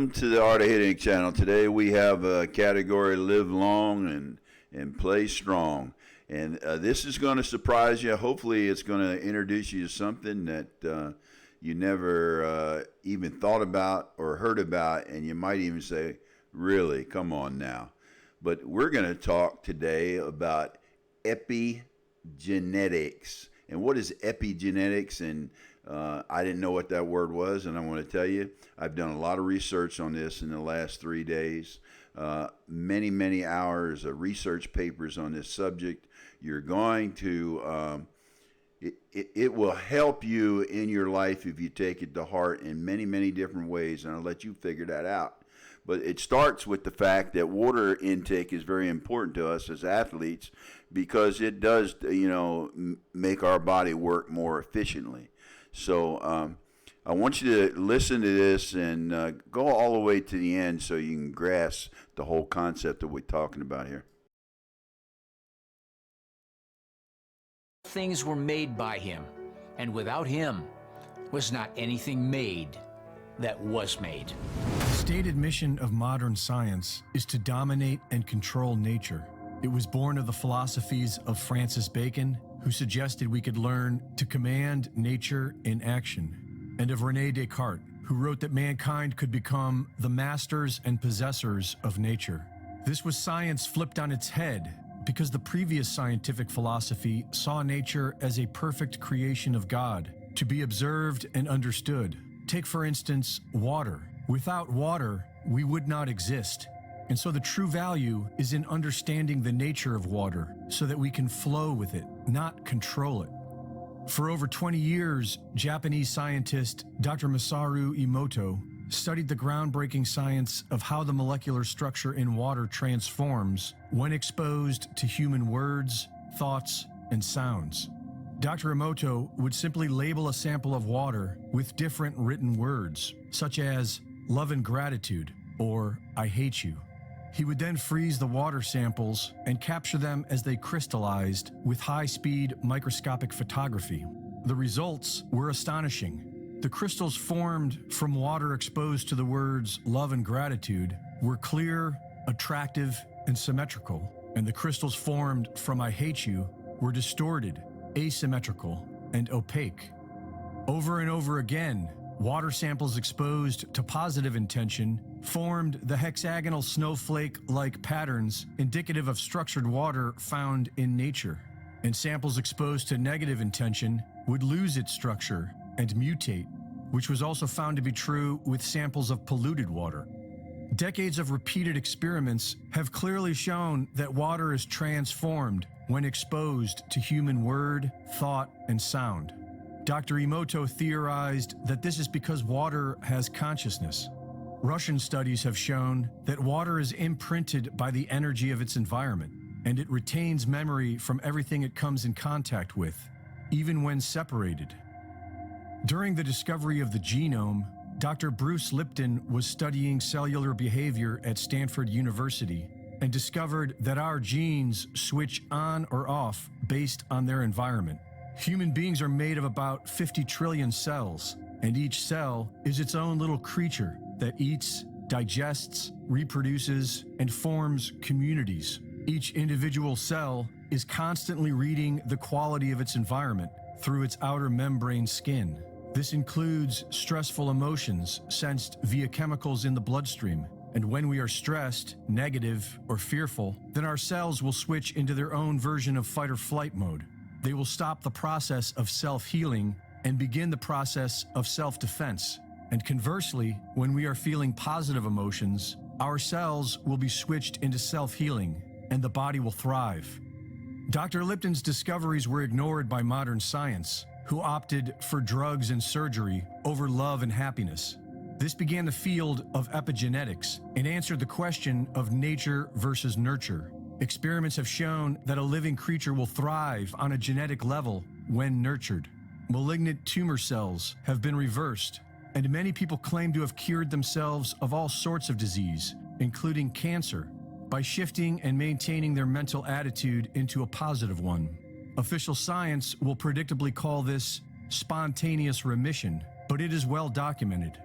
Welcome to the Art of Hitting channel. Today we have a category Live Long and Play Strong. And this is going to surprise you. Hopefully it's going to introduce you to something that you never even thought about or heard about, and you might even say, really, come on now. But we're going to talk today about epigenetics. And what is epigenetics? And I didn't know what that word was, and I want to tell you, I've done a lot of research on this in the last 3 days. Many hours of research papers on this subject. You're going to, it will help you in your life if you take it to heart in many different ways, and I'll let you figure that out. But it starts with the fact that water intake is very important to us as athletes because it does, make our body work more efficiently. So I want you to listen to this and go all the way to the end so you can grasp the whole concept that we're talking about here. Things were made by him, and without him was not anything made that was made. The stated mission of modern science is to dominate and control nature. It was born of the philosophies of Francis Bacon, who suggested we could learn to command nature in action, and of René Descartes, who wrote that mankind could become the masters and possessors of nature. This was science flipped on its head because the previous scientific philosophy saw nature as a perfect creation of God, to be observed and understood. Take, for instance, water. Without water, we would not exist. And so the true value is in understanding the nature of water so that we can flow with it, not control it. For over 20 years, Japanese scientist Dr. Masaru Emoto studied the groundbreaking science of how the molecular structure in water transforms when exposed to human words, thoughts, and sounds. Dr. Emoto would simply label a sample of water with different written words, such as love and gratitude or I hate you. He would then freeze the water samples and capture them as they crystallized with high-speed microscopic photography. The results were astonishing. The crystals formed from water exposed to the words love and gratitude were clear, attractive, and symmetrical, and the crystals formed from I hate you were distorted, asymmetrical, and opaque. Over and over again, water samples exposed to positive intention formed the hexagonal snowflake-like patterns indicative of structured water found in nature, and samples exposed to negative intention would lose its structure and mutate, which was also found to be true with samples of polluted water. Decades of repeated experiments have clearly shown that water is transformed when exposed to human word, thought, and sound. Dr. Emoto theorized that this is because water has consciousness. Russian studies have shown that water is imprinted by the energy of its environment, and it retains memory from everything it comes in contact with, even when separated. During the discovery of the genome, Dr. Bruce Lipton was studying cellular behavior at Stanford University and discovered that our genes switch on or off based on their environment. Human beings are made of about 50 trillion cells, and each cell is its own little creature that eats, digests, reproduces, and forms communities. Each individual cell is constantly reading the quality of its environment through its outer membrane skin. This includes stressful emotions sensed via chemicals in the bloodstream. And when we are stressed, negative, or fearful, then our cells will switch into their own version of fight or flight mode. They will stop the process of self-healing and begin the process of self-defense. And conversely, when we are feeling positive emotions, our cells will be switched into self-healing, and the body will thrive. Dr. Lipton's discoveries were ignored by modern science, who opted for drugs and surgery over love and happiness. This began the field of epigenetics and answered the question of nature versus nurture. Experiments have shown that a living creature will thrive on a genetic level when nurtured. Malignant tumor cells have been reversed, and many people claim to have cured themselves of all sorts of disease, including cancer, by shifting and maintaining their mental attitude into a positive one. Official science will predictably call this spontaneous remission, but it is well documented.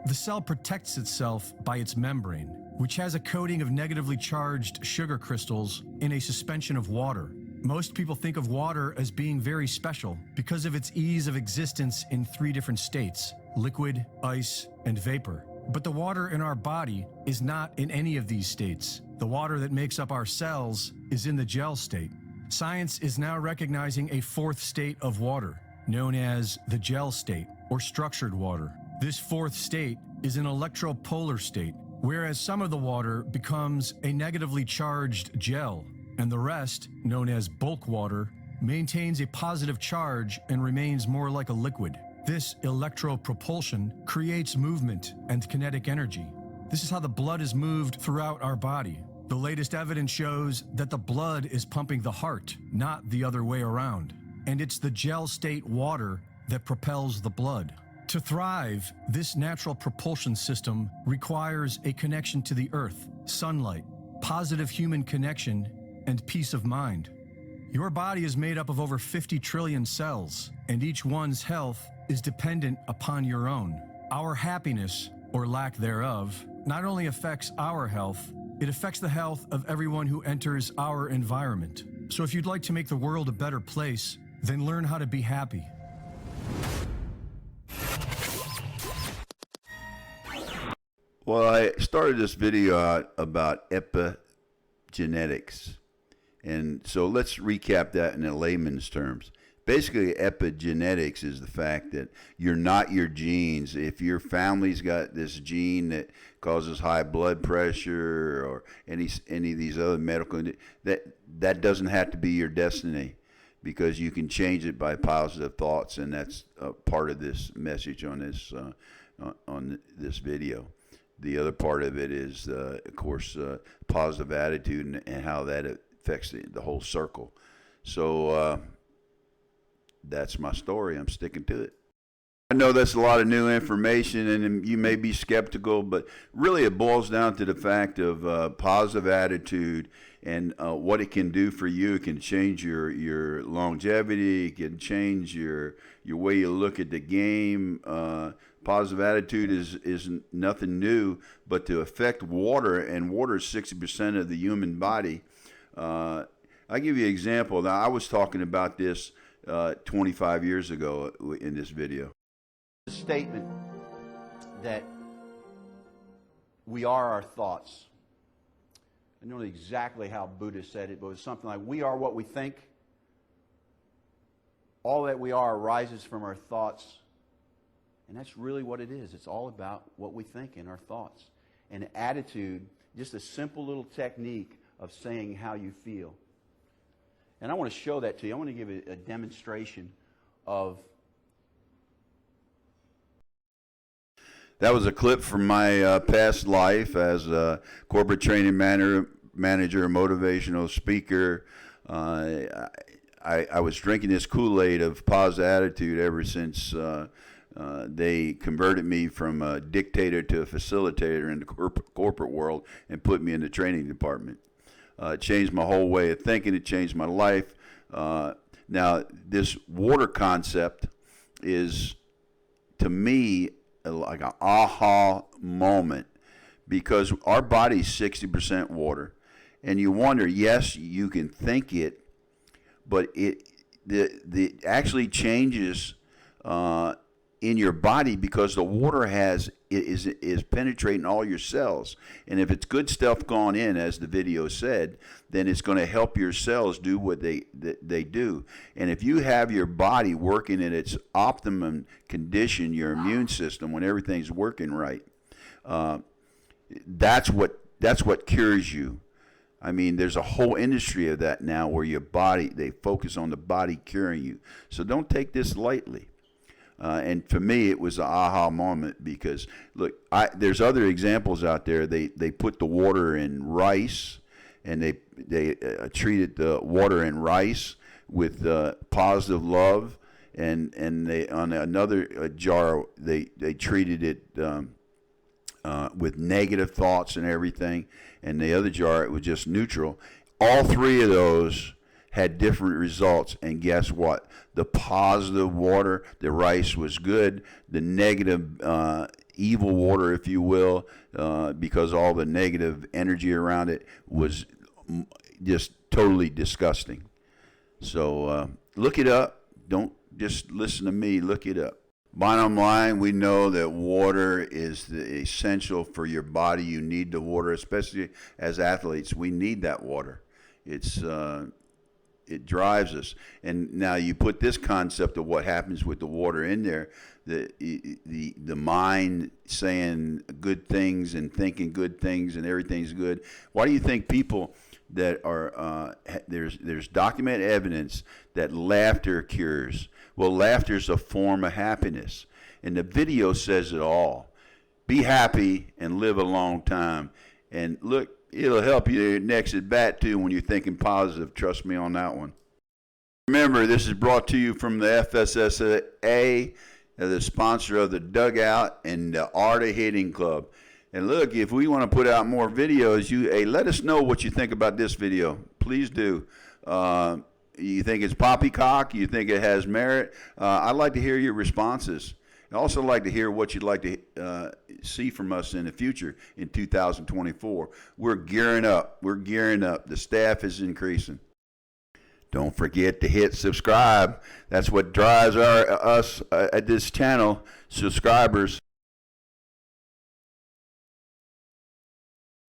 The cell protects itself by its membrane, which has a coating of negatively charged sugar crystals in a suspension of water. Most people think of water as being very special because of its ease of existence in 3 different states: liquid, ice, and vapor. But the water in our body is not in any of these states. The water that makes up our cells is in the gel state. Science is now recognizing a 4th state of water, known as the gel state, or structured water. This 4th state is an electropolar state, whereas some of the water becomes a negatively charged gel, and the rest, known as bulk water, maintains a positive charge and remains more like a liquid. This electropropulsion creates movement and kinetic energy. This is how the blood is moved throughout our body. The latest evidence shows that the blood is pumping the heart, not the other way around. And it's the gel state water that propels the blood. To thrive, this natural propulsion system requires a connection to the earth, sunlight, positive human connection, and peace of mind. Your body is made up of over 50 trillion cells, and each one's health is dependent upon your own. Our happiness, or lack thereof, not only affects our health, it affects the health of everyone who enters our environment. So if you'd like to make the world a better place, then learn how to be happy. Well, I started this video out about epigenetics. And so let's recap that in a layman's terms. Basically, epigenetics is the fact that you're not your genes. If your family's got this gene that causes high blood pressure or any of these other medical, that doesn't have to be your destiny, because you can change it by positive thoughts, and that's part of this message on this video. The other part of it is, of course, positive attitude and how that affects the whole circle. So that's my story. I'm sticking to it. I know that's a lot of new information, and you may be skeptical, but really it boils down to the fact of positive attitude and what it can do for you. It can change your longevity. It can change your way you look at the game. Positive attitude is nothing new, but to affect water, and water is 60% of the human body. I'll give you an example. Now, I was talking about this 25 years ago in this video. The statement that we are our thoughts. I don't know exactly how Buddha said it, but it was something like, we are what we think. All that we are arises from our thoughts. And that's really what it is. It's all about what we think and our thoughts. And attitude, just a simple little technique of saying how you feel. And I want to show that to you. I want to give a demonstration of. That was a clip from my past life as a corporate training manager, motivational speaker. I was drinking this Kool-Aid of positive attitude ever since they converted me from a dictator to a facilitator in the corporate world and put me in the training department. It changed my whole way of thinking. It changed my life. Now, this water concept is, to me, like an aha moment, because our body's 60% water. And you wonder, yes, you can think it, but it actually changes in your body, because the water is penetrating all your cells. And if it's good stuff gone in, as the video said, then it's going to help your cells do what they do. And if you have your body working at its optimum condition, your immune system, when everything's working right, that's what cures you. I mean, there's a whole industry of that now, where your body, they focus on the body curing you. So don't take this lightly. And for me, it was an aha moment, because look, there's other examples out there. They put the water in rice, and they treated the water in rice with positive love, and they, on another jar, they treated it with negative thoughts and everything, and the other jar, it was just neutral. All three of those had different results. And guess what? The positive water, the rice was good. The negative, evil water, if you will, because all the negative energy around it was just totally disgusting. So look it up. Don't just listen to me. Look it up. Bottom line, we know that water is essential for your body. You need the water, especially as athletes. We need that water. It drives us. And now you put this concept of what happens with the water in there, the mind saying good things and thinking good things and everything's good. Why do you think people that are there's documented evidence that laughter cures? Well, laughter is a form of happiness, and the video says it all. Be happy and live a long time. And look, it'll help you next at bat too when you're thinking positive. Trust me on that one. Remember, this is brought to you from the FSSA, the sponsor of the Dugout and the Art of Hitting Club. And look, if we want to put out more videos, let us know what you think about this video. Please do. You think it's poppycock? You think it has merit? I'd like to hear your responses. I'd also like to hear what you'd like to see from us in the future in 2024. We're gearing up. The staff is increasing. Don't forget to hit subscribe. That's what drives us at this channel, subscribers.